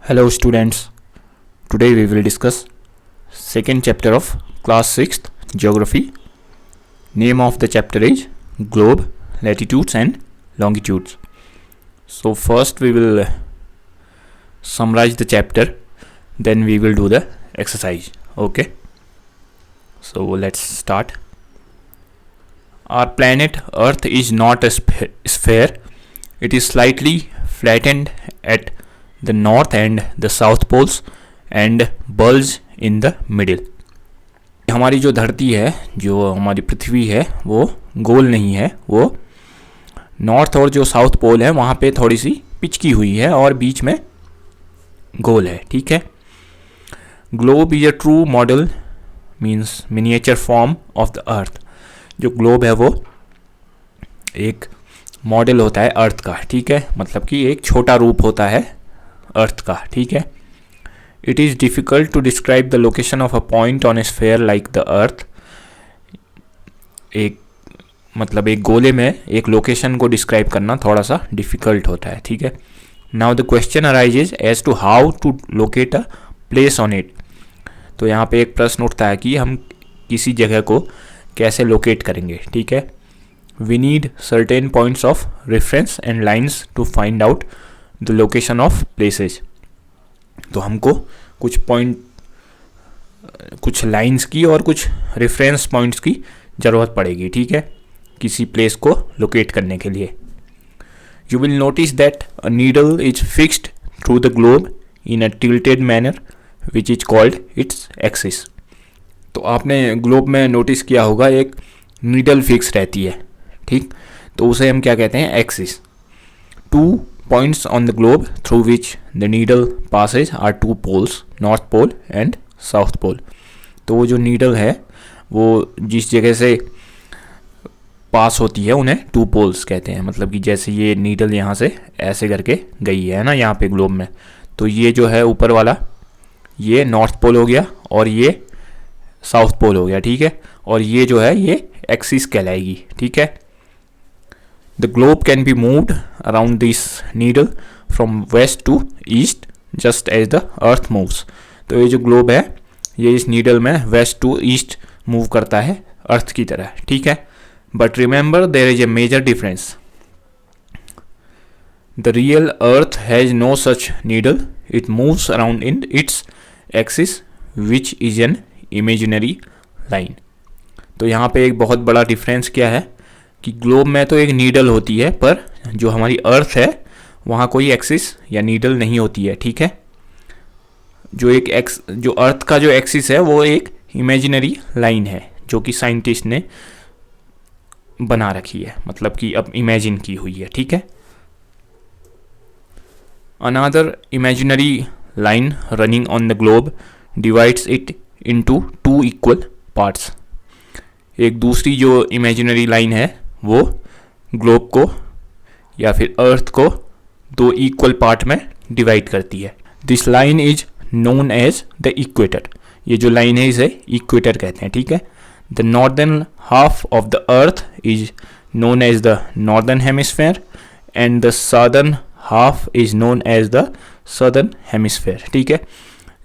Hello students, today we will discuss second chapter of class 6th geography. Name of the chapter is Globe, Latitudes and Longitudes. So first we will summarize the chapter, then we will do the exercise. Okay, so let's start. Our planet Earth is not a sphere. It is slightly flattened at the north and the south poles and bulge in the middle. हमारी जो धरती है, जो हमारी पृथ्वी है, वो गोल नहीं है, वो नॉर्थ और जो साउथ पोल है वहाँ पे थोड़ी सी पिचकी हुई है और बीच में गोल है. ठीक है. Globe is a true model means miniature form of the अर्थ. जो ग्लोब है वो एक मॉडल होता है अर्थ का. ठीक है, मतलब कि एक छोटा रूप होता है अर्थ का. ठीक है. It is difficult to describe the location of a point on a sphere like the earth. एक मतलब एक गोले में एक लोकेशन को डिस्क्राइब करना थोड़ा सा डिफ़िकल्ट होता है. ठीक है. Now the question arises as to how to locate a place on it. तो यहाँ पे एक प्रश्न उठता है कि हम किसी जगह को कैसे लोकेट करेंगे. ठीक है. We need certain points of reference and lines to find out the location of places. तो हमको कुछ लाइन्स की और कुछ रेफरेंस पॉइंट्स की ज़रूरत पड़ेगी. ठीक है, किसी प्लेस को लोकेट करने के लिए. You will notice that a needle is fixed through the globe in a tilted manner which is called its axis. तो आपने ग्लोब में नोटिस किया होगा एक नीडल फिक्स रहती है. ठीक, तो उसे हम क्या कहते हैं, axis. Two points on the globe through which the needle passes are two poles, north pole and south pole. तो वो जो नीडल है वो जिस जगह से पास होती है उन्हें टू पोल्स कहते हैं. मतलब कि जैसे ये नीडल यहाँ से ऐसे करके गई है ना यहाँ पे ग्लोब में, तो ये जो है ऊपर वाला ये नॉर्थ पोल हो गया और ये साउथ पोल हो गया. ठीक है, और ये जो है ये एक्सिस कहलाएगी. ठीक है. The globe can be moved around this needle from west to east just as the earth moves. तो ये जो ग्लोब है ये इस नीडल में वेस्ट टू ईस्ट मूव करता है अर्थ की तरह. ठीक है. But remember there is a major difference. The real earth has no such needle. It moves around in its axis which is an imaginary line. तो यहाँ पे एक बहुत बड़ा डिफरेंस क्या है कि ग्लोब में तो एक नीडल होती है पर जो हमारी अर्थ है वहाँ कोई एक्सिस या नीडल नहीं होती है. ठीक है. जो अर्थ का जो एक्सिस है वो एक इमेजिनरी लाइन है जो कि साइंटिस्ट ने बना रखी है, मतलब कि अब इमेजिन की हुई है. ठीक है. Another imaginary line running on the globe divides it into two equal parts. एक दूसरी जो इमेजिनरी लाइन है वो ग्लोब को या फिर अर्थ को दो इक्वल पार्ट में डिवाइड करती है. This line is known as the equator. ये जो लाइन है इसे इक्वेटर कहते हैं. ठीक है. The northern half of the earth is known as the northern hemisphere and the southern half is known as the southern hemisphere. ठीक है.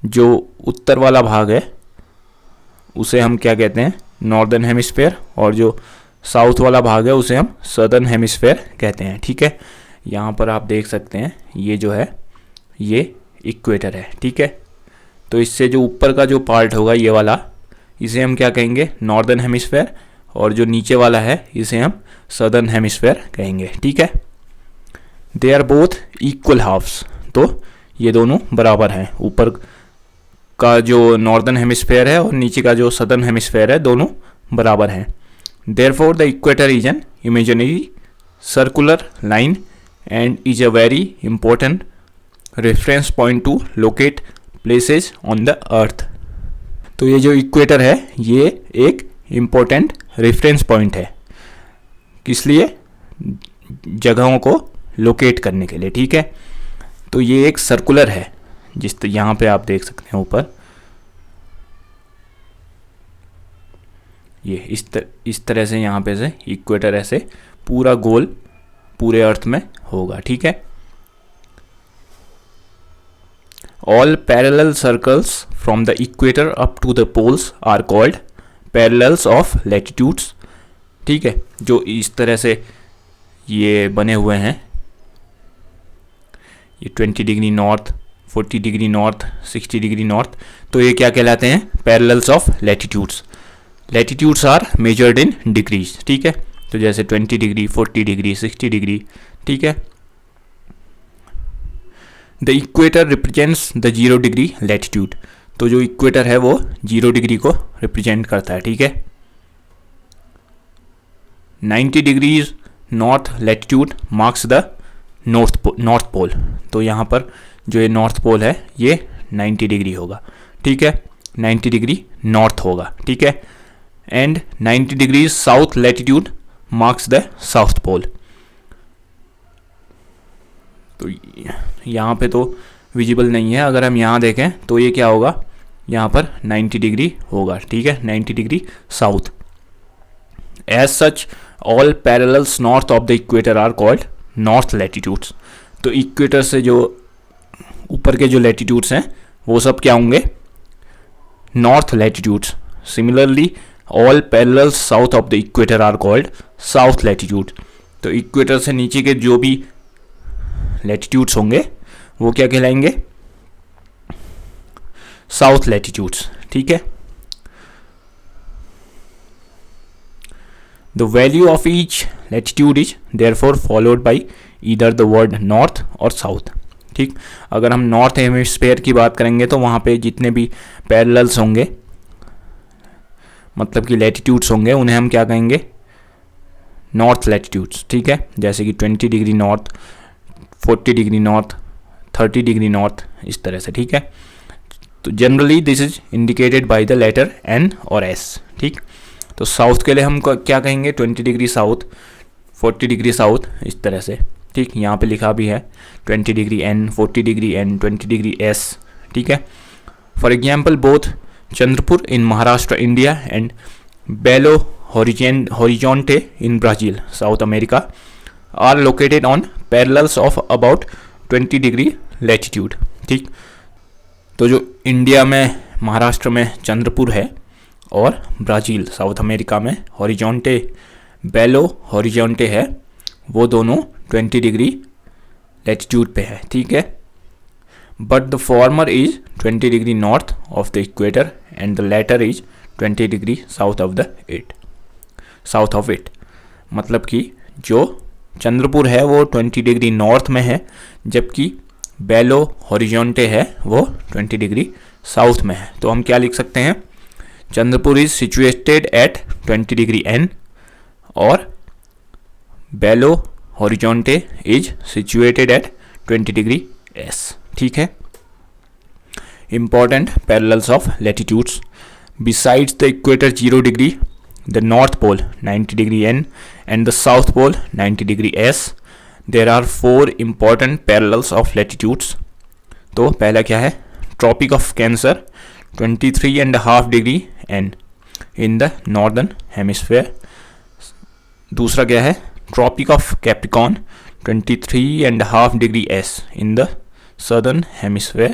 जो उत्तर वाला भाग है उसे हम क्या कहते हैं, नॉर्दर्न हेमिस्फेयर, और जो साउथ वाला भाग है उसे हम सदर्न हेमिस्फेयर कहते हैं. ठीक है. यहाँ पर आप देख सकते हैं ये जो है ये इक्वेटर है. ठीक है. तो इससे जो ऊपर का जो पार्ट होगा ये वाला, इसे हम क्या कहेंगे, नॉर्दर्न हेमिस्फेयर, और जो नीचे वाला है इसे हम सदर्न हेमिस्फेयर कहेंगे. ठीक है. They are both equal halfs. तो ये दोनों बराबर हैं. ऊपर का जो नॉर्दर्न हेमिस्फेयर है और नीचे का जो सदर्न हेमिस्फेयर है दोनों बराबर हैं. Therefore, the equator is an imaginary circular line and is a very important reference point to locate places on the earth. तो ये जो इक्वेटर है ये एक इम्पोर्टेंट रेफरेंस पॉइंट है. किस लिए, जगहों को लोकेट करने के लिए. ठीक है. तो ये एक सर्कुलर है जिस यहाँ पे आप देख सकते हैं ऊपर ये इस तरह से यहाँ पे से इक्वेटर ऐसे पूरा गोल पूरे अर्थ में होगा. ठीक है. All parallel circles from the equator up to the poles are called parallels of latitudes. ठीक है, जो इस तरह से ये बने हुए हैं, ये 20 degree north, 40 degree north, 60 degree north, तो ये क्या कहलाते हैं? Parallels of latitudes. Latitudes are measured in degrees. ठीक है, तो जैसे 20 डिग्री, 40 डिग्री, 60 डिग्री। ठीक है, the equator represents the 0 degree latitude. तो जो इक्वेटर है वो 0 डिग्री को रिप्रेजेंट करता है। ठीक है, 90 degrees north latitude marks the north pole. तो यहाँ पर जो ये नॉर्थ पोल है ये 90 डिग्री होगा। ठीक है, 90 डिग्री नॉर्थ होगा। ठीक है, and 90 degree south latitude marks the south pole. तो यहाँ पे तो विजिबल नहीं है, अगर हम यहाँ देखें तो ये क्या होगा? यहाँ पर 90 डिग्री होगा। ठीक है, 90 degree south. As such all parallels north of the equator are called north latitudes. तो इक्वेटर से जो ऊपर के जो लैटिट्यूड्स हैं वो सब क्या होंगे? North latitudes. Similarly all parallels south of the equator are called south latitude. तो इक्वेटर से नीचे के जो भी लैटिट्यूड्स होंगे वो क्या कहलाएंगे? South latitudes. ठीक है, the value of each latitude is therefore followed by either the word north और साउथ। ठीक, अगर हम नॉर्थ हेमिस्फीयर की बात करेंगे तो वहाँ पे जितने भी पैरेलल्स होंगे, मतलब कि लैटिट्यूड्स होंगे, उन्हें हम क्या कहेंगे? North latitudes. ठीक है, जैसे कि 20 degree north, 40 degree north, 30 degree north, इस तरह से। ठीक है, तो generally this is indicated by the letter N और एस। ठीक, तो साउथ के लिए हम क्या कहेंगे? 20 डिग्री साउथ, 40 डिग्री साउथ, इस तरह से। ठीक, यहाँ पे लिखा भी है 20 degree N, 40 degree N, 20 degree S. ठीक है, for example both Chandrapur in Maharashtra India and Belo Horizonte in Brazil South America are located on parallels of about 20 degree latitude. ठीक, तो जो इंडिया में, महाराष्ट्र में चंद्रपुर है और ब्राज़ील साउथ अमेरिका में हॉरिजॉन्टे, बेलो हॉरिजॉन्टे है, वो दोनों 20 डिग्री लैटिट्यूड पे है। ठीक है, but the former is 20 degree north of the equator and the latter is 20 degree south of it. मतलब कि जो चंद्रपुर है वो 20 डिग्री नॉर्थ में है, जबकि बेलो हॉरिजॉन्टे है वो 20 डिग्री साउथ में है। तो हम क्या लिख सकते हैं? Chandrapur is situated at 20 degree N और Belo Horizonte is situated at 20 degree S. ठीक है, important parallels of latitudes besides the equator 0 degree, the north pole 90 degree n and the south pole 90 degree s, there are 4 important parallels of latitudes। तो पहला क्या है? Tropic of Cancer 23.5 degree n in the northern hemisphere। दूसरा क्या है? Tropic of Capricorn 23.5 degree s in the southern hemisphere।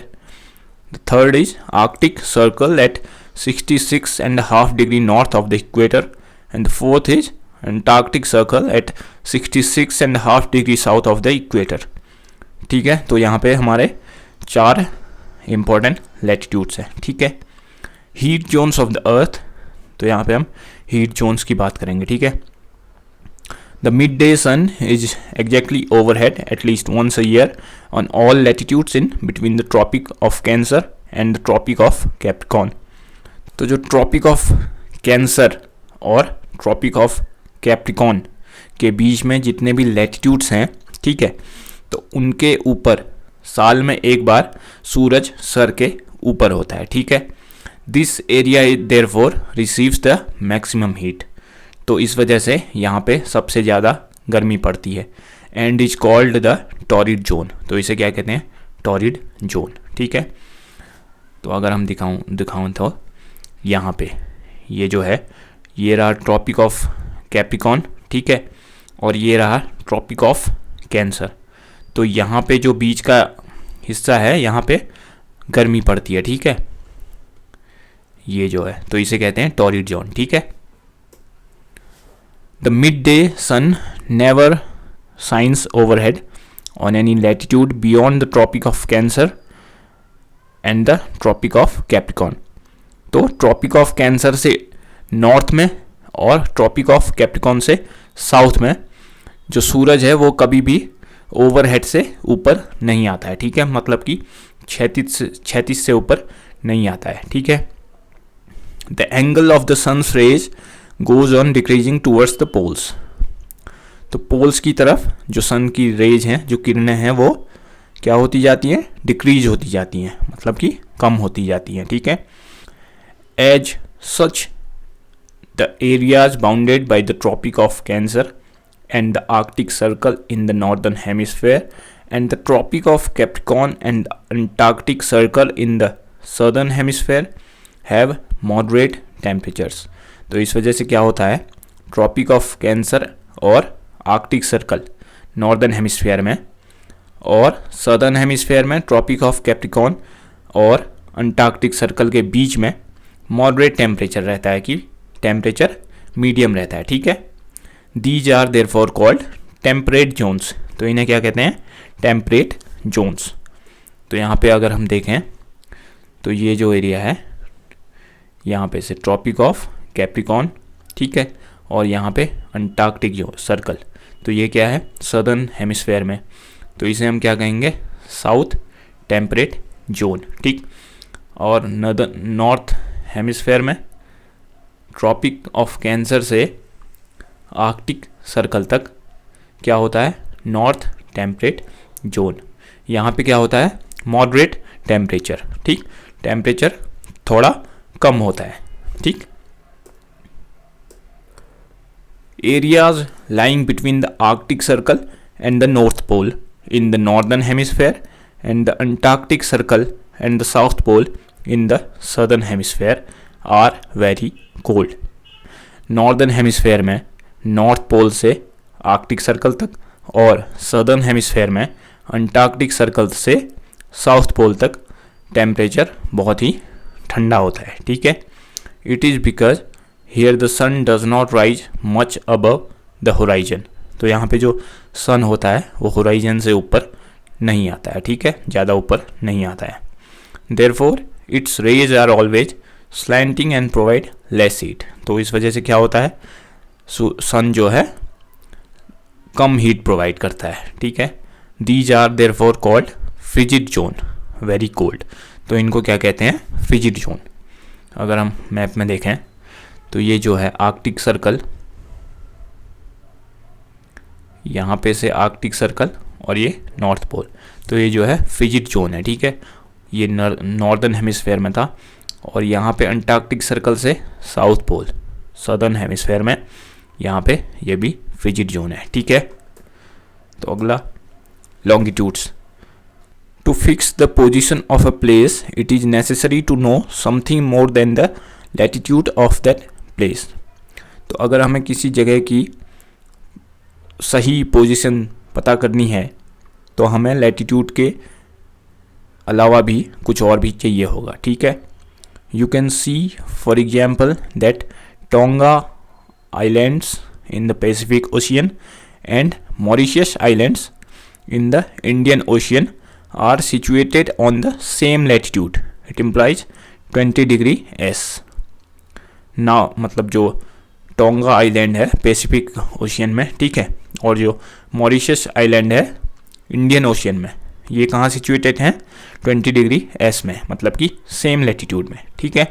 The third is Arctic Circle at 66.5 degree north of the equator, and the fourth is Antarctic Circle at 66.5 degree south of the equator। ठीक है, तो यहाँ पे हमारे 4 important latitudes हैं। ठीक है, heat zones of the earth, तो यहाँ पे हम हीट जोन्स की बात करेंगे। ठीक है, the mid day sun is exactly overhead at least once a year on all latitudes in between the Tropic of Cancer and the Tropic of Capricorn। तो जो ट्रॉपिक ऑफ कैंसर और Tropic of Capricorn के बीच में जितने भी latitudes हैं, ठीक है, तो उनके ऊपर साल में एक बार सूरज सर के ऊपर होता है। ठीक है, this area therefore receives the maximum heat. तो इस वजह से यहाँ पे सबसे ज़्यादा गर्मी पड़ती है and is called the torrid zone. तो इसे क्या कहते हैं? Torrid zone. ठीक है, तो अगर हम दिखाऊं तो यहाँ पे ये जो है ये रहा ट्रॉपिक ऑफ कैप्रिकॉन। ठीक है, और ये रहा ट्रॉपिक ऑफ कैंसर। तो यहाँ पे जो बीच का हिस्सा है यहाँ पे गर्मी पड़ती है, ठीक है, ये जो है, तो इसे कहते हैं टॉरिड जोन, ठीक है। The mid day sun never shines overhead on any latitude beyond the Tropic of Cancer and the Tropic of Capricorn. तो ट्रॉपिक ऑफ कैंसर से नॉर्थ में और ट्रॉपिक ऑफ कैप्रिकॉर्न से साउथ में जो सूरज है वो कभी भी ओवरहेड से ऊपर नहीं आता है, ठीक है, मतलब कि क्षैतिज से ऊपर नहीं आता है, ठीक है। The angle of the sun's rays goes on decreasing towards the poles. तो पोल्स की तरफ जो सन की रेज हैं, जो किरणें हैं, वो क्या होती जाती हैं, डिक्रीज होती जाती हैं, मतलब कि कम होती जाती हैं, ठीक है। As such the areas bounded by the Tropic of Cancer and the Arctic Circle in the northern hemisphere and the Tropic of Capricorn and the Antarctic Circle in the southern hemisphere have moderate temperatures। तो इस वजह से क्या होता है, Tropic of cancer और Arctic circle northern hemisphere में और सदर्न हेमिस्फीयर में ट्रॉपिक ऑफ कैप्रिकॉर्न और अंटार्कटिक सर्कल के बीच में मॉडरेट टेम्परेचर रहता है, कि टेम्परेचर मीडियम रहता है, ठीक है। These are therefore called temperate zones। तो इन्हें क्या कहते हैं, टेम्परेट जोन्स। तो यहाँ पे अगर हम देखें तो ये जो एरिया है, यहाँ पे से ट्रॉपिक ऑफ कैप्रिकॉर्न, ठीक है, और यहाँ पे अंटार्कटिक जो सर्कल, तो ये क्या है, सदर्न हेमिस्फेयर में, तो इसे हम क्या कहेंगे, साउथ टेम्परेट जोन, ठीक। और नॉर्थ हेमिस्फेयर में ट्रॉपिक ऑफ कैंसर से आर्कटिक सर्कल तक क्या होता है, नॉर्थ टेम्परेट जोन। यहाँ पे क्या होता है, मॉडरेट टेम्परेचर, ठीक, टेम्परेचर थोड़ा कम होता है, ठीक। Areas lying between the Arctic Circle and the north Pole in the northern hemisphere and the Antarctic Circle and the south Pole in the southern hemisphere are very cold. Northern hemisphere में North Pole से Arctic Circle तक और southern hemisphere में Antarctic Circle से South Pole तक temperature बहुत ही ठंडा होता है, ठीक है। It is because here the sun does not rise much above the horizon. तो यहाँ पे जो सन होता है वो होराइजन से ऊपर नहीं आता है, ठीक है, ज़्यादा ऊपर नहीं आता है। Therefore its rays are always slanting and provide less heat. तो इस वजह से क्या होता है, सन जो है कम हीट प्रोवाइड करता है, ठीक है। These are therefore called frigid zone, very cold. तो इनको क्या कहते हैं, फ्रिजिड जोन। अगर हम मैप में देखें तो ये जो है आर्कटिक सर्कल, यहाँ पे से आर्कटिक सर्कल और ये नॉर्थ पोल, तो ये जो है फ्रिजिड जोन है, ठीक है। ये नॉर्दर्न हेमिस्फेयर में था और यहाँ पे अंटार्कटिक सर्कल से साउथ पोल सदर्न हेमिस्फेयर में, यहाँ पे ये भी फ्रिजिड जोन है, ठीक है। तो अगला longitudes. To fix the position of a place it is necessary to know something more than the latitude of that place. तो अगर हमें किसी जगह की सही पोजीशन पता करनी है तो हमें लैटिट्यूड के अलावा भी कुछ और भी चाहिए होगा, ठीक है। You can see for example that tonga Islands in the Pacific Ocean and Mauritius Islands in the Indian Ocean are situated on the same latitude. It implies 20 degree S. Now मतलब जो टोंगा आइलैंड है पैसिफिक ओशियन में, ठीक है, और जो Mauritius island है Indian ocean में, ये कहाँ सिचुएटेड हैं, 20 डिग्री S में, मतलब कि सेम लैटिट्यूड में, ठीक है।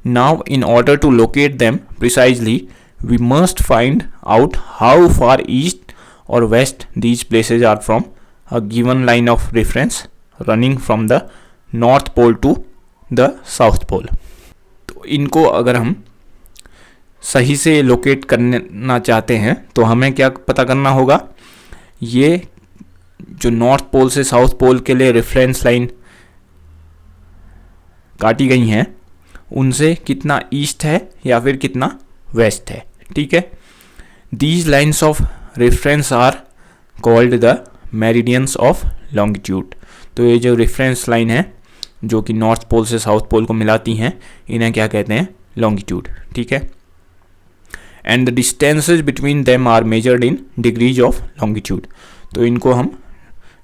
Now, in order to locate them precisely, we must find out how far east or west these places are from a given line of reference running from the north pole to the south pole। तो इनको अगर हम सही से locate करना चाहते हैं तो हमें क्या पता करना होगा, ये जो नॉर्थ पोल से साउथ पोल के लिए रेफरेंस लाइन काटी गई हैं उनसे कितना ईस्ट है या फिर कितना वेस्ट है, ठीक है। These lines of reference are called the meridians of longitude. तो ये जो रेफरेंस लाइन है जो कि नॉर्थ पोल से साउथ पोल को मिलाती हैं, इन्हें क्या कहते हैं? लॉन्गिट्यूड। ठीक है। And the distances between them are measured in degrees of longitude. तो इनको हम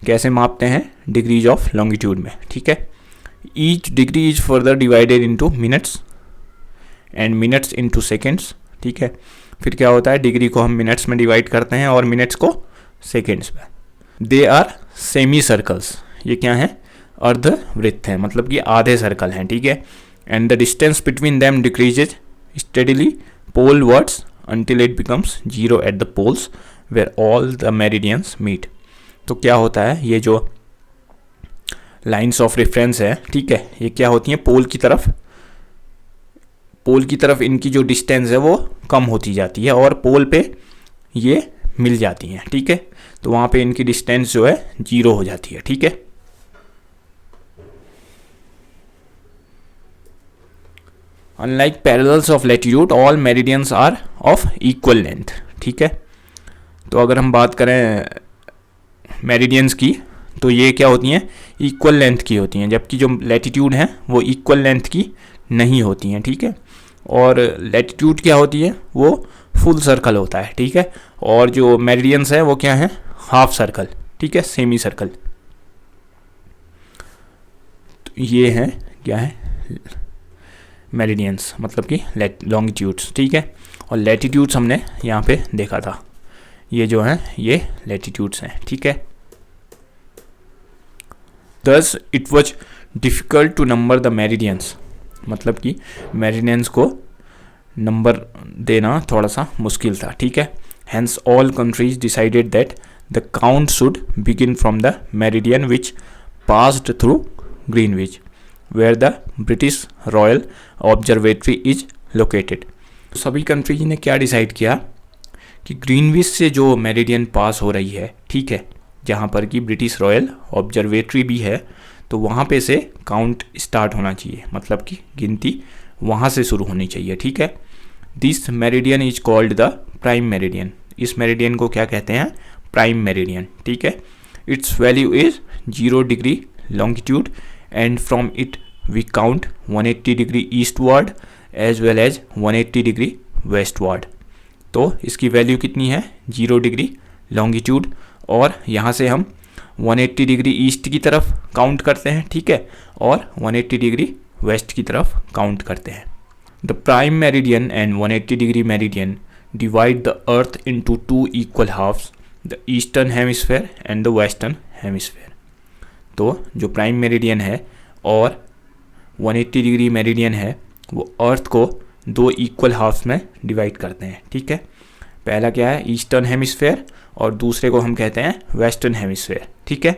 कैसे मापते हैं? डिग्रीज ऑफ लॉन्गिट्यूड में। ठीक है। Each degree is further divided into minutes and minutes into seconds. ठीक है। फिर क्या होता है? डिग्री को हम मिनट्स में डिवाइड करते हैं और मिनट्स को सेकेंड्स में। They are semi circles. ये क्या है? अर्धवृत्त हैं, मतलब कि आधे सर्कल हैं। ठीक है। And the distance between them decreases steadily polewards until it becomes zero at the poles where all the meridians meet। तो क्या होता है? ये जो लाइन्स ऑफ रेफरेंस है, ठीक है, ये क्या होती हैं? पोल की तरफ इनकी जो डिस्टेंस है वो कम होती जाती है और पोल पे ये मिल जाती हैं। ठीक है। तो वहाँ पे इनकी डिस्टेंस जो है 0 हो जाती है। ठीक है। Unlike parallels of latitude, all meridians are of equal length। ठीक है। तो अगर हम बात करें मेरिडियंस की तो ये क्या होती हैं? इक्वल लेंथ की होती हैं, जबकि जो लैटिट्यूड हैं वो इक्वल लेंथ की नहीं होती हैं। ठीक है। और लैटिट्यूड क्या होती है? वो फुल सर्कल होता है। ठीक है। और जो मेरिडियंस है वो क्या है? Half circle. ठीक है, सेमी सर्कल। तो ये है क्या है? मेरिडियंस, मतलब कि लॉन्गिट्यूड्स। ठीक है। और लैटिट्यूड्स हमने यहाँ पे देखा था, ये जो है ये लैटिट्यूड्स हैं। ठीक है। Thus it was difficult to number the meridians, मतलब कि मेरिडियंस को नंबर देना थोड़ा सा मुश्किल था। ठीक है। Hence all countries decided that the count should begin from the meridian which passed through Greenwich, where the British Royal Observatory is located। सभी कंट्रीज ने क्या डिसाइड किया कि ग्रीनविच से जो मेरिडियन पास हो रही है, ठीक है, जहाँ पर कि ब्रिटिश रॉयल ऑब्जर्वेटरी भी है, तो वहाँ पे से काउंट स्टार्ट होना चाहिए, मतलब कि गिनती वहाँ से शुरू होनी चाहिए। ठीक है। This meridian is called the prime meridian. इस मेरिडियन को क्या कहते हैं? Prime meridian. ठीक है। Its value is 0 degree longitude and from it we count 180 degree eastward as well as 180 degree westward. तो इसकी वैल्यू कितनी है? 0 डिग्री लॉन्गिट्यूड, और यहाँ से हम 180 डिग्री ईस्ट की तरफ काउंट करते हैं। ठीक है। और 180 डिग्री वेस्ट की तरफ काउंट करते हैं। The prime meridian and 180 degree meridian divide the earth into 2 equal halves, the eastern hemisphere and the western hemisphere. तो जो प्राइम मेरिडियन है और 180 डिग्री मेरिडियन है वो अर्थ को 2 इक्वल हाफ्स में डिवाइड करते हैं। ठीक है। पहला क्या है? ईस्टर्न हेमिस्फेयर, और दूसरे को हम कहते हैं वेस्टर्न हेमिस्फेयर। ठीक है।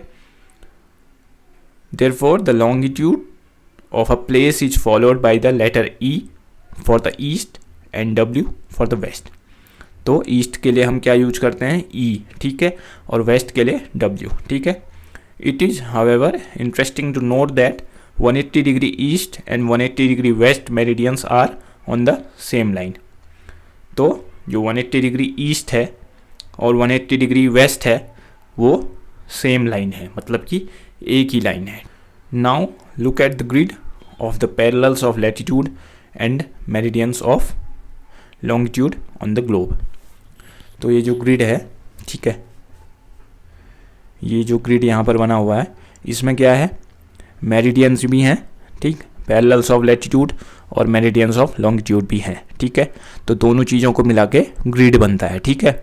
Therefore the longitude of a place is followed by the letter E for the east and W for the west. तो ईस्ट के लिए हम क्या यूज करते हैं? ई। ठीक है। और वेस्ट के लिए डब्ल्यू। ठीक है। It is however interesting to note that 180 degree east and 180 degree west meridians are on the same line. तो जो 180 डिग्री ईस्ट है और 180 डिग्री वेस्ट है वो सेम लाइन है, मतलब कि एक ही लाइन है। Now look at the grid of the parallels of latitude and meridians of longitude on the globe. तो ये जो ग्रिड है, ठीक है, ये जो ग्रिड यहाँ पर बना हुआ है इसमें क्या है? मेरिडियंस भी हैं, ठीक, पैरेलल्स ऑफ लैटिट्यूड और मेरिडियंस ऑफ लॉन्गिट्यूड भी हैं। ठीक है। तो दोनों चीज़ों को मिला के ग्रिड बनता है। ठीक है।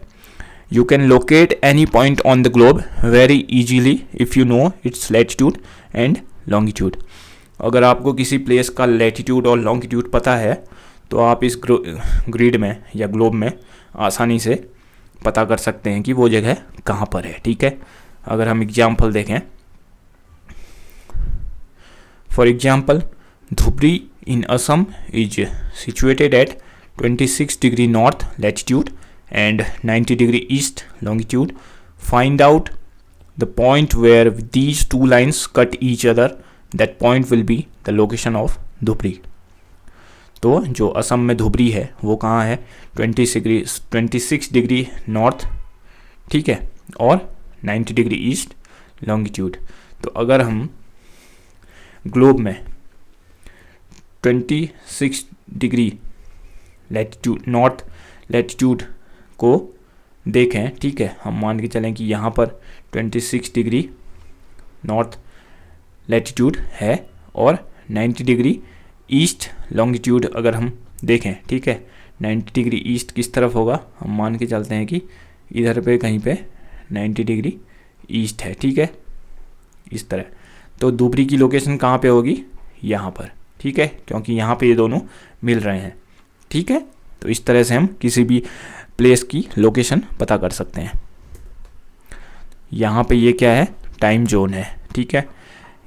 You can locate any point on the globe very easily if you know its latitude and longitude। अगर आपको किसी प्लेस का लैटिट्यूड और लॉन्गिट्यूड पता है तो आप इस ग्रिड में या ग्लोब में आसानी से पता कर सकते हैं कि वो जगह कहाँ पर है। ठीक है। अगर हम एग्जाम्पल देखें, for example Dhubri in Assam is situated eight 26 degree north latitude and 90 degree east longitude। Find out the point where these two lines cut each other, that point will be the location of Dhubri. तो जो असम में धुबरी है वो कहाँ है? 26 degree north, ठीक है, और 90 डिग्री ईस्ट लॉन्गिट्यूड। तो अगर हम ग्लोब में 26 डिग्री लैटिट्यूड नॉर्थ लैटिट्यूड को देखें, ठीक है, हम मान के चलें कि यहाँ पर 26 डिग्री नॉर्थ लैटिट्यूड है और 90 डिग्री ईस्ट लॉन्गिट्यूड अगर हम देखें, ठीक है, 90 डिग्री ईस्ट किस तरफ होगा, हम मान के चलते हैं कि इधर पे कहीं पे 90 डिग्री ईस्ट है, ठीक है, इस तरह। तो दुबरी की लोकेशन कहाँ पे होगी, यहाँ पर, ठीक है, क्योंकि यहाँ पे ये दोनों मिल रहे हैं, ठीक है। तो इस तरह से हम किसी भी प्लेस की लोकेशन पता कर सकते हैं। यहाँ पे ये क्या है, टाइम जोन है, ठीक है।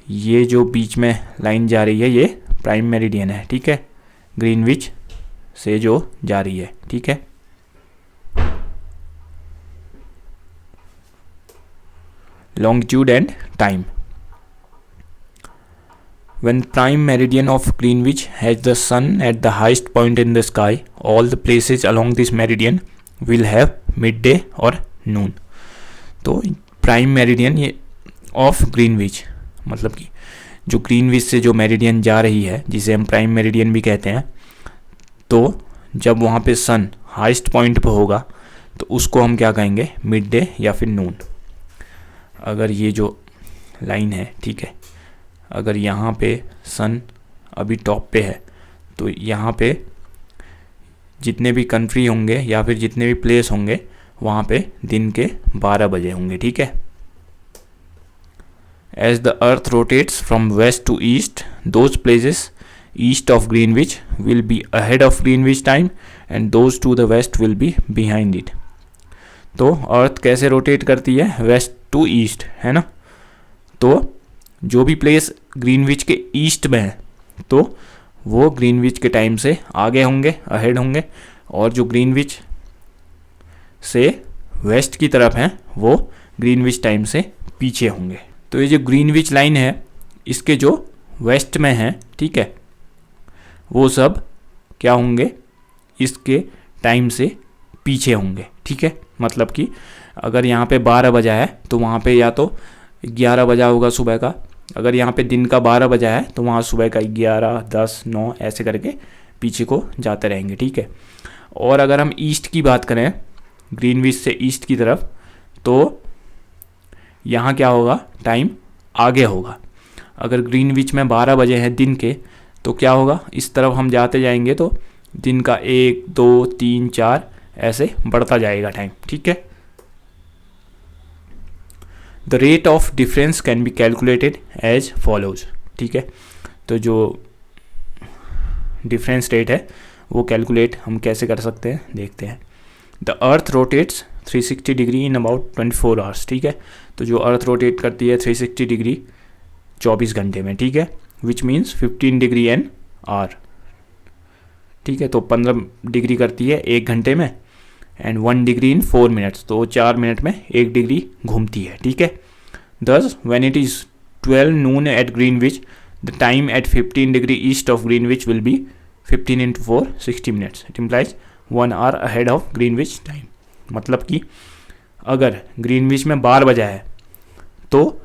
ये जो बीच में लाइन जा रही है ये प्राइम मेरिडियन है, ठीक है, ग्रीनविच से जो जा रही है, ठीक है। Longitude and time. When prime meridian of Greenwich has the sun at the highest point in the sky, all the places along this meridian will have midday और noon। तो प्राइम मेरिडियन ये ऑफ ग्रीनविच, मतलब कि जो Greenwich से जो meridian जा रही है जिसे हम प्राइम मेरिडियन भी कहते हैं, तो जब वहाँ पे सन हाईएस्ट पॉइंट पे होगा तो उसको हम क्या कहेंगे, मिड डे या फिर नून। अगर ये जो लाइन है, ठीक है, अगर यहाँ पे सन अभी टॉप पे है तो यहाँ पे जितने भी कंट्री होंगे या फिर जितने भी प्लेस होंगे वहाँ पे दिन के 12 बजे होंगे, ठीक है। As the earth rotates from west to east, those places east of Greenwich will be ahead of Greenwich time and those to the west will be behind it. तो अर्थ कैसे रोटेट करती है, वेस्ट टू ईस्ट, है ना। तो जो भी place Greenwich के ईस्ट में है तो वो ग्रीनविच के टाइम से आगे होंगे, अहेड होंगे, और जो ग्रीनविच से वेस्ट की तरफ हैं वो ग्रीनविच टाइम से पीछे होंगे। तो ये जो ग्रीनविच लाइन है इसके जो वेस्ट में है, ठीक है, वो सब क्या होंगे, इसके टाइम से पीछे होंगे, ठीक है। मतलब कि अगर यहाँ पे 12 बजा है तो वहाँ पे या तो 11 बजा होगा सुबह का, अगर यहाँ पे दिन का 12 बजा है तो वहाँ सुबह का 11, 10, 9 ऐसे करके पीछे को जाते रहेंगे, ठीक है। और अगर हम ईस्ट की बात करें, ग्रीनविच से ईस्ट की तरफ, तो यहाँ क्या होगा, टाइम आगे होगा। अगर ग्रीनविच में 12 बजे हैं दिन के तो क्या होगा, इस तरफ हम जाते जाएंगे तो दिन का 1, 2, 3, 4 ऐसे बढ़ता जाएगा टाइम, ठीक है। The rate of difference can be calculated as follows, ठीक है। तो जो डिफरेंस रेट है वो कैलकुलेट हम कैसे कर सकते हैं, देखते हैं। The earth rotates 360 degree in about 24 hours, ठीक है। तो जो अर्थ रोटेट करती है 360 डिग्री 24 घंटे में, ठीक है, which means 15 degree an hour, ठीक है। तो 15 डिग्री करती है 1 घंटे में एंड 1 डिग्री इन 4 मिनट्स, तो 4 मिनट में 1 डिग्री घूमती है, ठीक है। Thus when it is 12 noon at Greenwich, the time at 15 degree east of Greenwich will be 15 into 4 60 minutes, it implies 1 hour ahead of Greenwich time. मतलब कि अगर Greenwich में 12 बजा है तो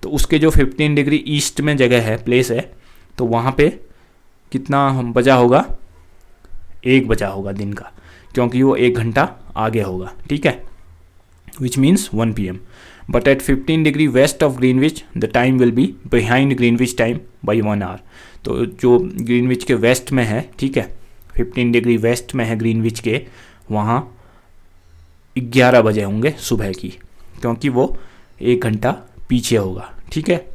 उसके जो 15 डिग्री ईस्ट में जगह है, प्लेस है, तो वहाँ पे कितना बजा होगा, 1 बजा होगा दिन का, क्योंकि वो 1 घंटा आगे होगा, ठीक है, which means 1 PM। But at 15 degree west of Greenwich the time will be behind Greenwich time by 1 hour. तो जो ग्रीनविच के वेस्ट में है, ठीक है, 15 डिग्री वेस्ट में है ग्रीनविच के, वहाँ 11 बजे होंगे सुबह की, क्योंकि वो 1 घंटा पीछे होगा, ठीक है।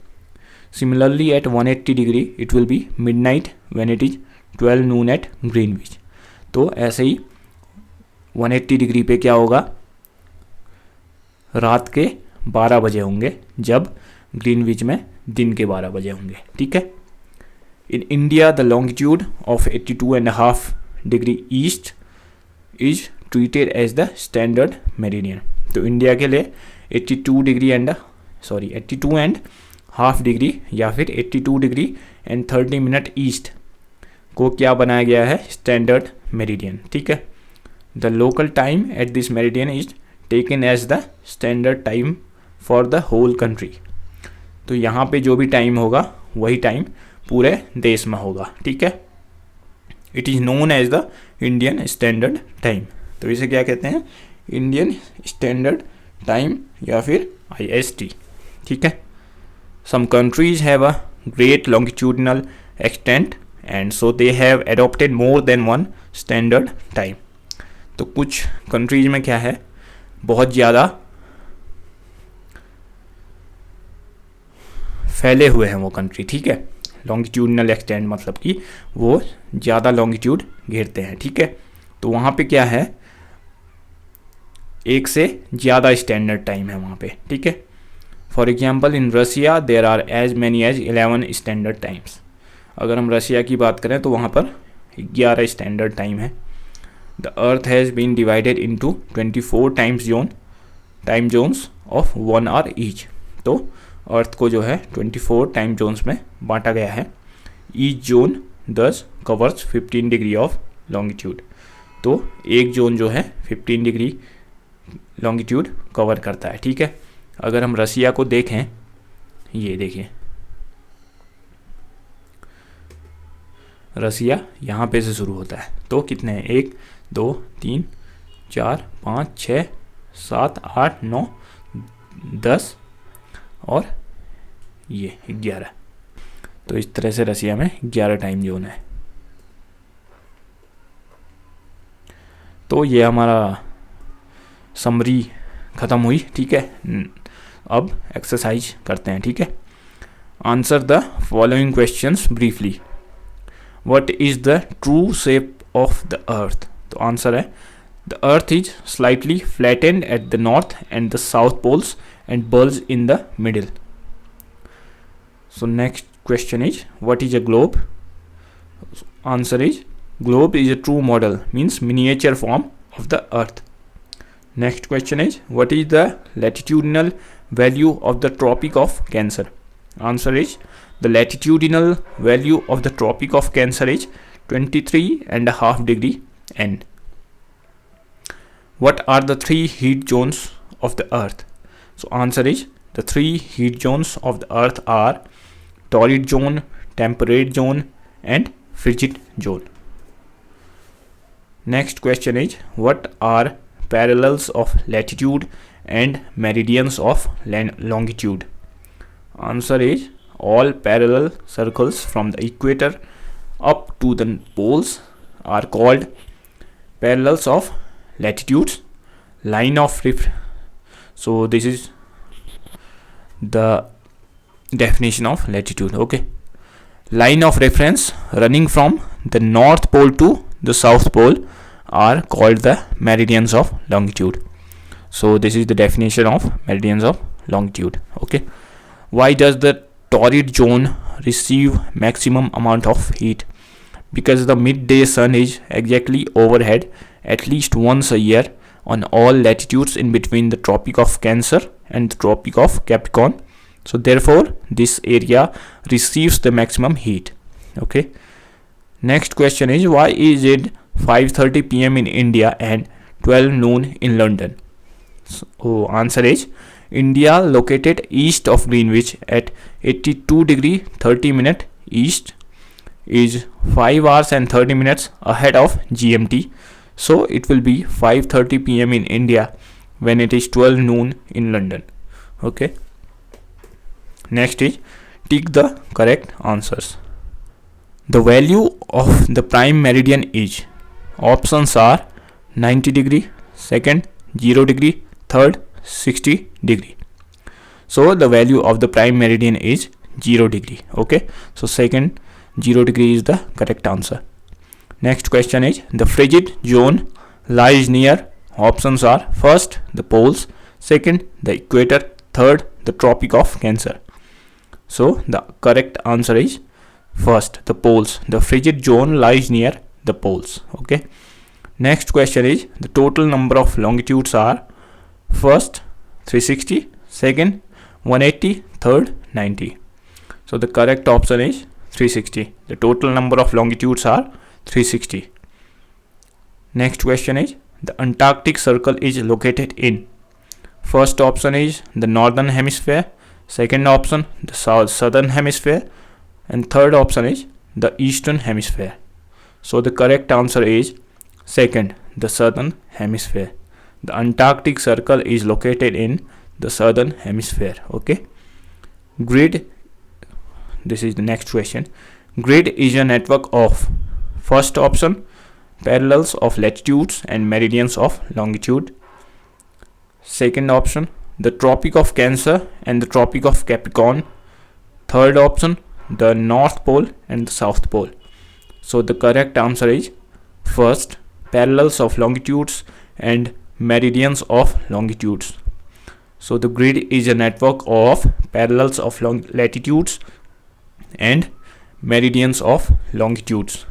Similarly at 180 degree it will be midnight when it is 12 noon at Greenwich. तो ऐसे ही 180 डिग्री पे क्या होगा, रात के 12 बजे होंगे जब ग्रीनविच में दिन के 12 बजे होंगे, ठीक है। In India the longitude of 82.5 degree east is treated as the standard meridian. तो इंडिया के लिए 82.5 डिग्री या फिर 82 डिग्री एंड 30 मिनट ईस्ट को क्या बनाया गया है, स्टैंडर्ड मेरिडियन, ठीक है। The local time at this meridian is taken as the standard time for the whole country. तो यहाँ पे जो भी टाइम होगा वही टाइम पूरे देश में होगा, ठीक है। It is known as the Indian Standard time. तो इसे क्या कहते हैं, इंडियन स्टैंडर्ड टाइम या फिर IST, ठीक है। Some countries have a great longitudinal extent and so they have adopted more than one standard time. तो कुछ कंट्रीज में क्या है, बहुत ज़्यादा फैले हुए हैं वो कंट्री, ठीक है। लॉन्गिट्यूडनल एक्सटेंट मतलब कि वो ज़्यादा लॉन्गिट्यूड घेरते हैं, ठीक है। तो वहाँ पे क्या है, एक से ज़्यादा स्टैंडर्ड टाइम है वहाँ पे, ठीक है। For example in Russia there are as many as 11 standard times. अगर हम रसिया की बात करें तो वहाँ पर 11 स्टैंडर्ड टाइम है। The earth has been divided into 24 time zones of 1 hour each. तो अर्थ को जो है 24 टाइम जोन्स में बांटा गया है। ईच जोन दस कवर्स 15 डिग्री ऑफ लॉन्गिट्यूड। तो एक जोन जो है 15 डिग्री लॉन्गिट्यूड कवर करता है, ठीक है। अगर हम रसिया को देखें, ये देखिए रसिया यहाँ पे से शुरू होता है। तो कितने हैं, 1 2 3 4 5 6 7 8 9 10 और ये 11। तो इस तरह से रसिया में 11 टाइम जोन है। तो ये हमारा समरी ख़त्म हुई, ठीक है। अब एक्सरसाइज करते हैं, ठीक है। Answer the following questions briefly. What is the true shape of the earth. तो आंसर है the earth is slightly flattened at the north and the south poles and bulge in the middle. So next question is what is a globe. Answer is globe is a true model, means miniature form of the earth. Next question is what is the latitudinal value of the tropic of Cancer. Answer is the latitudinal value of the tropic of Cancer is 23.5 degree N. What are the 3 heat zones of the earth. So answer is the 3 heat zones of the earth are torrid zone, temperate zone and frigid zone. Next question is what are parallels of latitude and meridians of longitude. Answer is all parallel circles from the equator up to the poles are called parallels of latitudes. Line of so this is the definition of latitude, okay. Line of reference running from the north pole to the south pole are called the meridians of longitude. So this is the definition of meridians of longitude, okay. Why does the torrid zone receive maximum amount of heat? Because the midday sun is exactly overhead at least once a year on all latitudes in between the Tropic of Cancer and the Tropic of Capricorn. So therefore this area receives the maximum heat, okay. Next question is why is it 5:30 p.m. in India and 12 noon in London. So answer is India located east of Greenwich at 82 degree 30 minute east is 5 hours and 30 minutes ahead of GMT. So it will be 5:30 p.m. in India when it is 12 noon in London, okay. Next is tick the correct answers. The value of the prime meridian is, options are 90 degree, second 0 degree, third 60 degree. So the value of the prime meridian is 0 degree, okay. So second 0 degree is the correct answer. Next question is the frigid zone lies near, options are first the poles, second the equator, third the Tropic of Cancer. So the correct answer is first the poles. The frigid zone lies near the poles, okay. Next question is the total number of longitudes are first 360, second 180, third 90. So the correct option is 360. The total number of longitudes are 360. Next question is the Antarctic Circle is located in, first option is the northern hemisphere, Second option, the southern hemisphere, and third option is the eastern hemisphere. So the correct answer is second, the southern hemisphere. The Antarctic Circle is located in the southern hemisphere. Okay. Grid. This is the next question. Grid is a network of, first option, parallels of latitudes and meridians of longitude. Second option, the Tropic of Cancer and the Tropic of Capricorn. Third option, the North Pole and the South Pole. So the correct answer is first, parallels of longitudes and meridians of longitudes. So the grid is a network of parallels of latitudes and meridians of longitudes.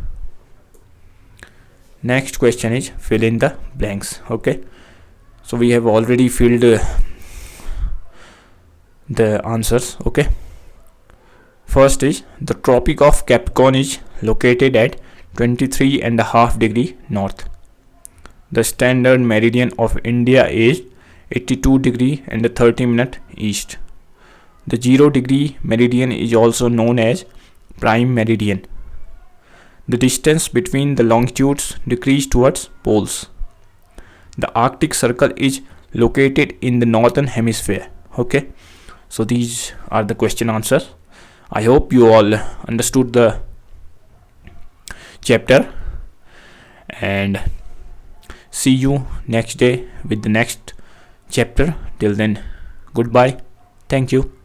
Next question is fill in the blanks. Okay, so we have already filled the answers. Okay, first is the Tropic of Capricorn is located at 23.5 degree north. The standard meridian of India is 82 degree and 30 minute east. The 0 degree meridian is also known as prime meridian. The distance between the longitudes decrease towards poles. The Arctic Circle is located in the northern hemisphere. Okay, so these are the question answers. I hope you all understood the chapter, and see you next day with the next chapter. Till then, goodbye. Thank you.